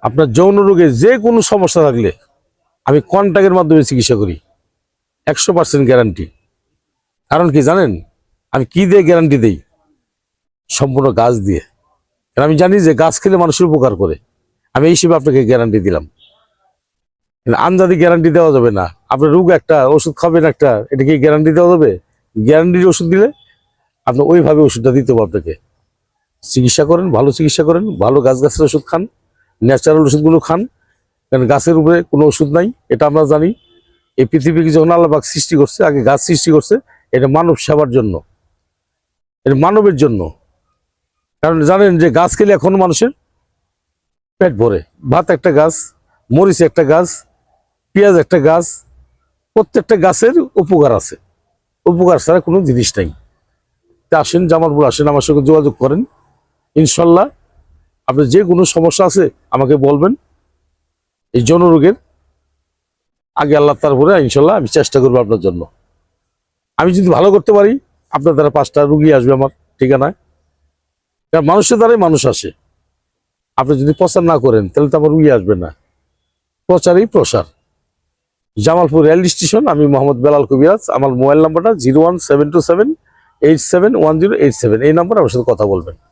আপনার যৌন রোগে যে কোনো সমস্যা থাকলে আমি কন্টাক্টের মাধ্যমে চিকিৎসা করি, 100% গ্যারান্টি। কারণ কি জানেন, আমি কি দিয়ে গ্যারান্টি দেই? সম্পূর্ণ গাছ দিয়ে। কারণ আমি জানি যে গাছ খেলে মানুষের উপকার করে, আমি এই হিসেবে আপনাকে গ্যারান্টি দিলাম। আনজাদি গ্যারান্টি দেওয়া যাবে না। আপনার রোগ একটা, ওষুধ খাবেন একটা, এটা কি গ্যারান্টি দেওয়া যাবে? গ্যারান্টির ওষুধ দিলে আপনি ওইভাবে ওষুধটা দিতে হবে আপনাকে। চিকিৎসা করেন, ভালো চিকিৎসা করেন, ভালো গাছের ওষুধ খান, ন্যাচারাল ওষুধগুলো খান। কারণ গাছের উপরে কোনো ওষুধ নাই, এটা আমরা জানি। এই পৃথিবীকে যখন আল্লাহ পাক সৃষ্টি করছে, আগে গাছ সৃষ্টি করছে, এটা মানব সেবার জন্য, এটা মানবের জন্য। কারণ জানেন যে গাছ খেলে এখন মানুষের পেট ভরে। ভাত একটা গাছ, মরিচ একটা গাছ, পেঁয়াজ একটা গাছ, প্রত্যেকটা গাছের উপকার আছে। উপকার ছাড়া কোনো জিনিস নাই। তা আসেন, জামালপুর আসেন, আমার সঙ্গে যোগাযোগ করেন। ইনশাল্লাহ আপনার যে কোনো সমস্যা আছে আমাকে বলবেন। এই যৌন রোগের আগে আল্লাহ, তারপরে ইনশাল্লাহ আমি চেষ্টা করবো আপনার জন্য। আমি যদি ভালো করতে পারি, আপনার দ্বারা 5টা রুগী আসবে আমার ঠিকানায়। কারণ মানুষের দ্বারাই মানুষ আসে। আপনি যদি প্রচার না করেন তাহলে তো আমার রুগী আসবে না। প্রচারই প্রসার। জামালপুর রেল স্টেশন, আমি মোহাম্মদ বেলাল কবিরাজ। আমার মোবাইল নাম্বারটা 01727871087। এই নাম্বারে আমার সাথে কথা বলবেন।